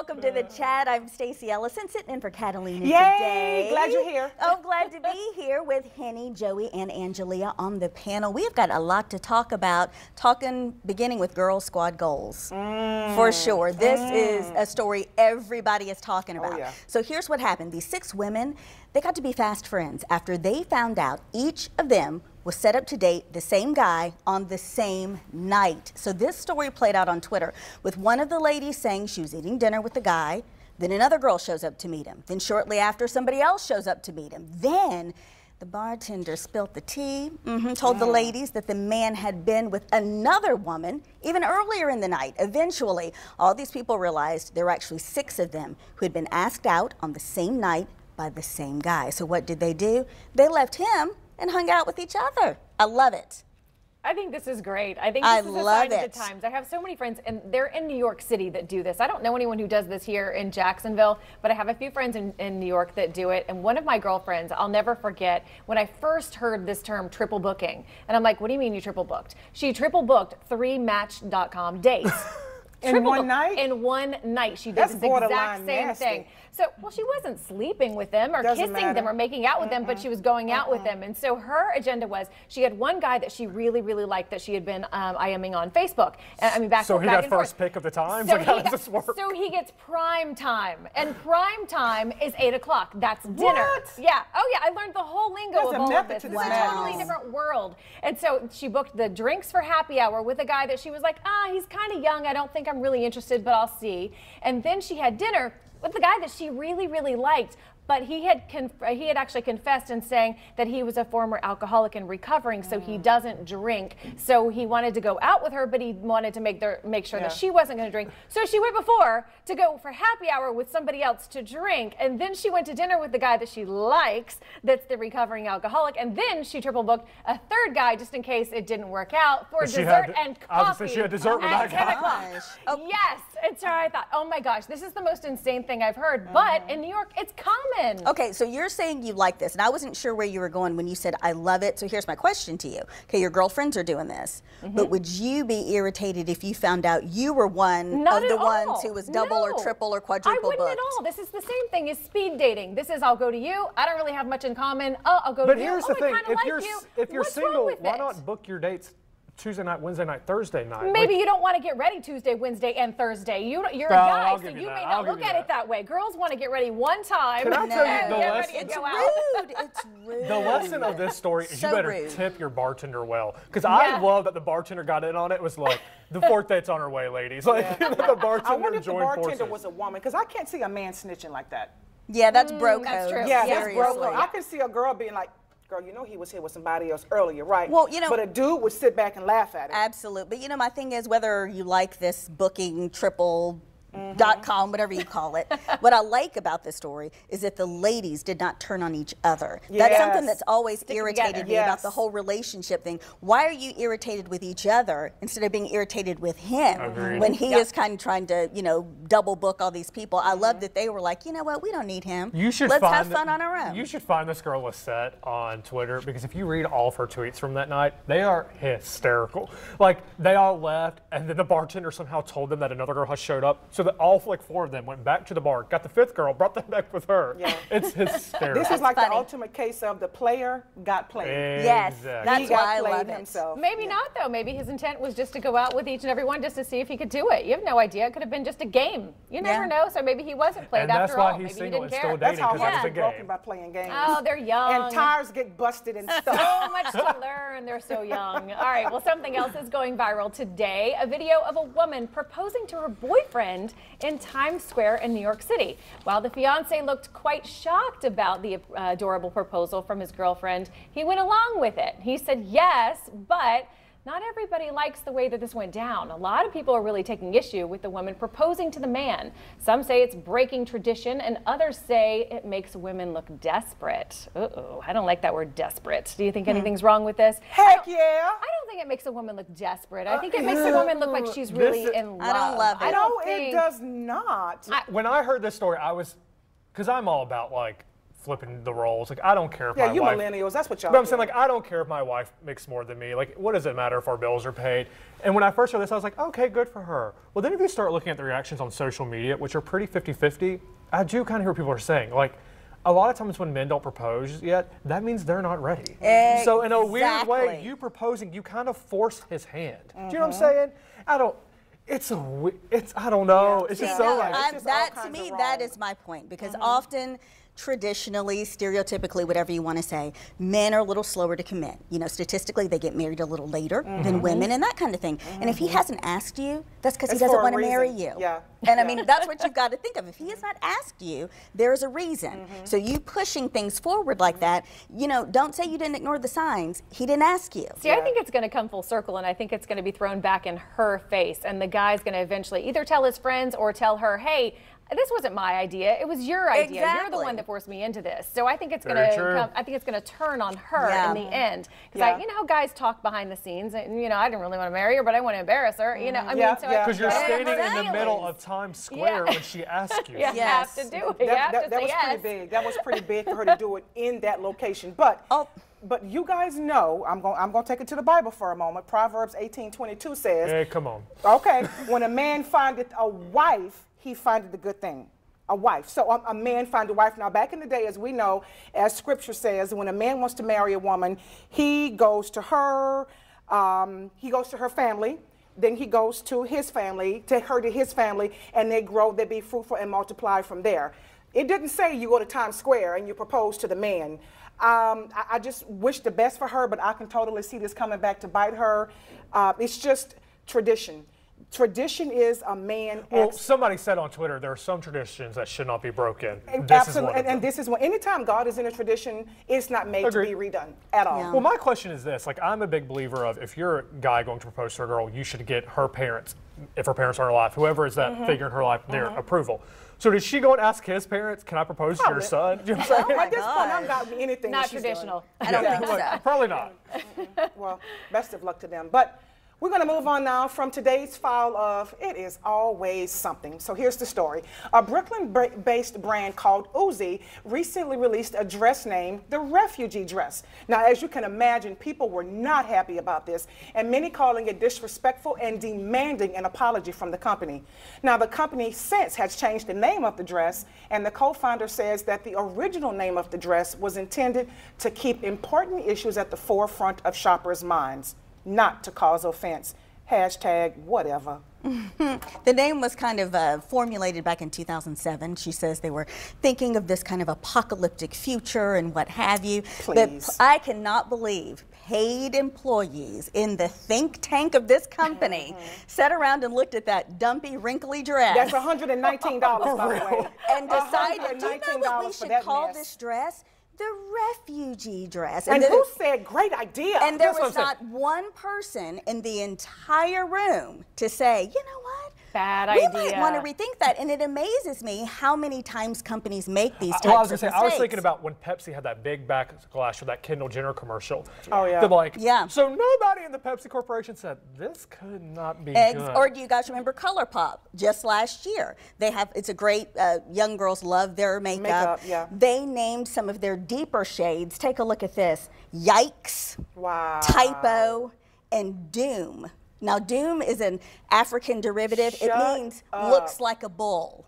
welcome to the chat. I'm Stacey Ellison, sitting in for Catalina Yay! today. Glad you're here. Oh, glad to be here with Henny, Joey, and Angelia on the panel. We've got a lot to talk about, beginning with Girl Squad goals. For sure. This is a story everybody is talking about. Oh, yeah. So here's what happened. These 6 women, they got to be fast friends after they found out each of them was set up to date the same guy on the same night. So this story played out on Twitter with one of the ladies saying she was eating dinner with the guy, then another girl shows up to meet him. Then shortly after, somebody else shows up to meet him. Then the bartender spilt the tea, told the ladies that the man had been with another woman even earlier in the night. Eventually, all these people realized there were actually 6 of them who had been asked out on the same night by the same guy. So what did they do? They left him and hung out with each other. I love it. I think this is great. I think this is a sign of the times. I have so many friends, and they're in New York City that do this. I don't know anyone who does this here in Jacksonville, but I have a few friends in New York that do it. And one of my girlfriends, I'll never forget, when I first heard this term triple booking, and I'm like, what do you mean you triple booked? She triple booked 3 Match.com dates. In one night? In one night. She did the exact same thing. So, well, she wasn't sleeping with them or kissing them or making out with them, but she was going out with them. And so her agenda was, she had one guy that she really, really liked that she had been IMing on Facebook. I mean, back so and he forth. got first pick of the time? So like, how does this work? So he gets prime time. And prime time is 8 o'clock. That's dinner. What? Yeah. Oh, yeah. I learned the whole lingo of all of this. It's a totally different world. And so she booked the drinks for happy hour with a guy that she was like, he's kind of young. I don't think I'm really interested, but I'll see. And then she had dinner with the guy that she really, really liked. But he had actually confessed in saying that he was a former alcoholic and recovering, so he doesn't drink. So he wanted to go out with her, but he wanted to make sure that she wasn't going to drink. So she went before to go for happy hour with somebody else to drink, and then she went to dinner with the guy that she likes, that's the recovering alcoholic, and then she triple booked a 3rd guy just in case it didn't work out for dessert and coffee. She had dessert with that guy. Oh. Yes, and so I thought, oh my gosh, this is the most insane thing I've heard. But in New York, it's common. Okay, so you're saying you like this, and I wasn't sure where you were going when you said I love it. So here's my question to you. Okay, your girlfriends are doing this, but would you be irritated if you found out you were one of the ones who was double or triple or quadruple booked? I wouldn't at all. This is the same thing as speed dating. This is I'll go to you. I don't really have much in common. Oh, I'll go to you. But here's the thing: if you're single, why not book your dates Tuesday night, Wednesday night, Thursday night? Maybe you don't want to get ready Tuesday, Wednesday, and Thursday. You're a guy, so you may not look at it that way. Girls want to get ready one time. Can I tell you the lesson? It's rude. It's rude. The lesson of this story is So you better rude. tip your bartender well. Because I love that the bartender got in on it. It was like, the 4th date's on her way, ladies. Like, the bartender I wonder if the joined bartender forces. was a woman, because I can't see a man snitching like that. Yeah, that's bro code. That's true. Yeah, that's bro Seriously. code. I can see a girl being like, girl, you know he was here with somebody else earlier, right? Well, you know, but a dude would sit back and laugh at it. Absolutely. But you know, my thing is whether you like this booking triple.com, whatever you call it. What I like about this story is that the ladies did not turn on each other. That's something that's always irritated me about the whole relationship thing. Why are you irritated with each other instead of being irritated with him when he is kind of trying to, you know, double book all these people? I love that they were like, you know what, we don't need him. Let's have fun on our own. You should find this girl Lisette on Twitter, because if you read all of her tweets from that night, they are hysterical. Like, they all left, and then the bartender somehow told them that another girl has showed up. So that all like 4 of them went back to the bar, got the 5th girl, brought them back with her. Yeah. It's hysterical. This is like the ultimate case of the player got played. Yes, Exactly. that's He why got I played love himself. Maybe not, though. Maybe his intent was just to go out with each and every one just to see if he could do it. You have no idea. It could have been just a game. You never know. So maybe he wasn't played after all. Maybe he didn't care. Still That's how dating, hearts it get was a broken by playing games. Oh, they're young. And tires get busted and stuff. So much to learn. They're so young. All right. Well, something else is going viral today. A video of a woman proposing to her boyfriend in Times Square in New York City. While the fiance looked quite shocked about the adorable proposal from his girlfriend, he went along with it. He said yes, but not everybody likes the way that this went down. A lot of people are really taking issue with the woman proposing to the man. Some say it's breaking tradition, and others say it makes women look desperate. Uh-oh, I don't like that word desperate. Do you think anything's wrong with this? Heck yeah. I don't think it makes a woman look desperate. I think it makes a woman look like she's really in love. I don't love it. No, it does not. When I heard this story, I was, because I'm all about like flipping the roles. Like, I don't care if Yeah, my you wife. millennials, that's what y'all But I'm do. saying, like, I don't care if my wife makes more than me. Like, what does it matter if our bills are paid? And when I first heard this, I was like, okay, good for her. Well, then if you start looking at the reactions on social media, which are pretty 50-50, I do kind of hear what people are saying. Like, a lot of times when men don't propose yet, that means they're not ready. So in a weird way, Exactly. you proposing, you kind of force his hand. Do you know what I'm saying? I don't know. It's just so like. It's just all that to kinds me, of that wrong. is my point, because often, traditionally, stereotypically, whatever you want to say, men are a little slower to commit. You know, statistically, they get married a little later than women and that kind of thing. And if he hasn't asked you, that's because he It's doesn't for a want to marry reason. you. Yeah. And I Yeah. mean, that's what you've got to think of. If he has not asked you, there's a reason. So you pushing things forward like that, you know, don't say you didn't ignore the signs. He didn't ask you. See, I think it's going to come full circle, and I think it's going to be thrown back in her face. And the guy's going to eventually either tell his friends or tell her, hey, this wasn't my idea. It was your idea. You're the Exactly. one that forced me into this. So I think it's going Very to true. come. I think it's going to turn on her Yeah. in the end. Because Yeah. you know how guys talk behind the scenes. And, you know, I didn't really want to marry her, but I want to embarrass her. You know, I mean, Yeah, so yeah. Because you're Yeah. standing in the Feelings. middle of Times Square when she asks you. You Yes. have to do it. You have to That say was yes. pretty big. That was pretty big for her to do it in that location. But but you guys know, I'm going to take it to the Bible for a moment. Proverbs 18:22 says, Hey, come on. okay, when a man findeth a wife, he findeth a good thing. A wife. So a man find a wife. Now, back in the day, as we know, as Scripture says, when a man wants to marry a woman, he goes to her family. Then he goes to his family, take her to his family, and they grow, they be fruitful and multiply from there. It didn't say you go to Times Square and you propose to the man. I just wish the best for her, but I can totally see this coming back to bite her. It's just tradition. Tradition is a man. Well, somebody said on Twitter there are some traditions that should not be broken. This Absolutely, is one of them. and this is one. Anytime God is in a tradition, it's not made Agreed. to be redone at all. Yeah. Well, my question is this: like, I'm a big believer of if you're a guy going to propose to a girl, you should get her parents, if her parents are alive, whoever is that figure in her life, their approval. So did she go and ask his parents, "Can I propose to your Probably. son?" Do you know what I'm saying? At this point, I'm not anything. Not that she's traditional. I don't Yeah. think so. Probably not. doing. Well, best of luck to them. But we're going to move on now from today's file of It Is Always Something. So here's the story. A Brooklyn-based brand called Uzi recently released a dress named the Refugee Dress. Now, as you can imagine, people were not happy about this, and many calling it disrespectful and demanding an apology from the company. Now, the company since has changed the name of the dress, and the co-founder says that the original name of the dress was intended to keep important issues at the forefront of shoppers' minds, not to cause offense. Hashtag whatever. The name was kind of formulated back in 2007. She says they were thinking of this kind of apocalyptic future and what have you. Please. But I cannot believe paid employees in the think tank of this company sat around and looked at that dumpy, wrinkly dress. That's $119, by the way. and decided, do you know what we $119 for should that call mess. this dress? The refugee dress. And then who it- said great idea? And there That's what was I'm not one person in the entire room to say, you know what? Bad We idea. might want to rethink that. And it amazes me how many times companies make these types Well, I was of gonna say, I was mistakes. thinking about when Pepsi had that big backlash with that Kendall Jenner commercial. Oh, yeah. They're like, Yeah. So nobody in the Pepsi Corporation said this could not be Eggs, good. or do you guys remember ColourPop? Just last year, they have. It's a great. Young girls love their makeup. Makeup, yeah. They named some of their deeper shades. Take a look at this. Yikes. Wow. Typo and Doom. Now, Doom is an African derivative. Shut it means up. looks like a bull.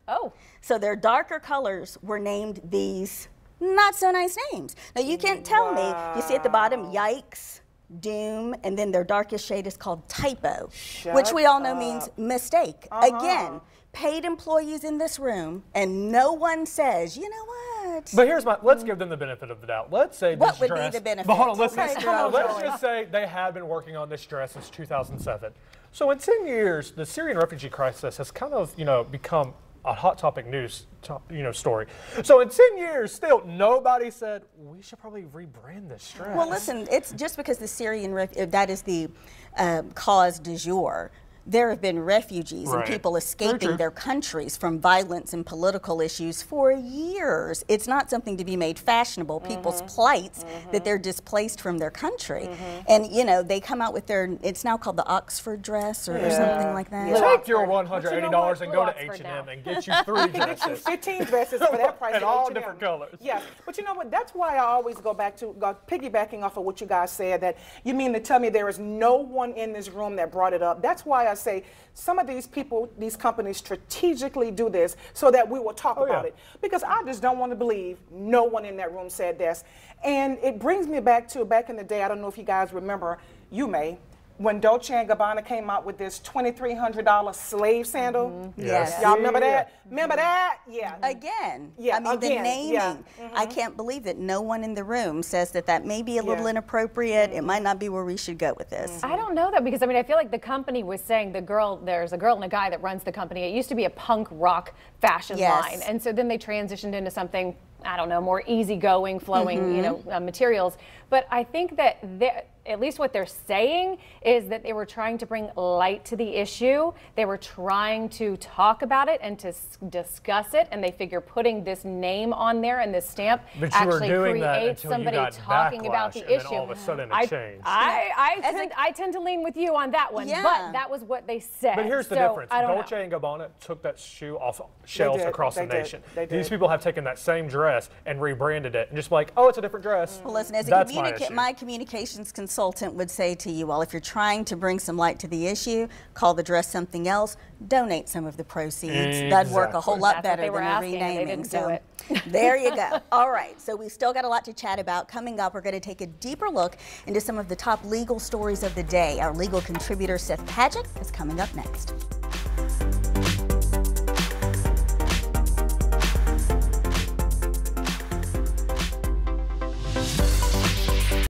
Oh. So their darker colors were named these not so nice names. Now you can't tell me. You see at the bottom, yikes, doom, and then their darkest shade is called typo, which we all know means mistake. Again, paid employees in this room, and no one says, you know what? But here's let's give them the benefit of the doubt. Let's say What this would be dress. the benefit? But hold on, listen. Okay, come on, Let's Joey. just say they have been working on this dress since 2007. So in 10 years, the Syrian refugee crisis has kind of, become a hot topic news, story. So in 10 years, still nobody said we should probably rebrand this dress. Well, listen, it's just because the Syrian, that is the cause du jour. there have been refugees and Right. people escaping their countries from violence and political issues for years. It's not something to be made fashionable, people's plights, that they're displaced from their country. And, you know, they come out with their, it's now called the Oxford dress or something like that. Take your $180 and go to H&M and get you 3 Get you dresses. 15 dresses for that price. And at all H&M. different colors. Yes, but you know what? That's why I always go back to, piggybacking off of what you guys said, that you mean to tell me there is no one in this room that brought it up. That's why I say some of these people, these companies strategically do this so that we will talk about it. Because I just don't want to believe no one in that room said this. And it brings me back to back in the day, I don't know if you guys remember, you may, when Dolce & Gabbana came out with this $2,300 slave sandal. Yes. Y'all remember that? Remember that? Yeah. Again, Yeah, I mean, the again, naming. yeah. I can't believe that no one in the room says that that may be a little inappropriate. It might not be where we should go with this. I don't know that, because I mean, I feel like the company was saying there's a girl and a guy that runs the company. It used to be a punk rock fashion line. And so then they transitioned into something, I don't know, more easygoing, flowing, you know, materials. But I think that at least what they're saying is that they were trying to bring light to the issue. They were trying to talk about it and to discuss it, and they figure putting this name on there and this stamp actually creates somebody talking about the issue. Then all of a sudden it changed. I tend to lean with you on that one, but that was what they said. But here's the difference. Dolce & Gabbana took that shoe off shelves across the nation. These people have taken that same dress and rebranded it and just like, oh, it's a different dress. Well, listen, as my communications consultant would say to you all, if you're trying to bring some light to the issue, call the dress something else, donate some of the proceeds. That'd work a whole lot better than a renaming. So there you go. All right, so we've still got a lot to chat about. Coming up, we're going to take a deeper look into some of the top legal stories of the day. Our legal contributor, Seth Padgett, is coming up next.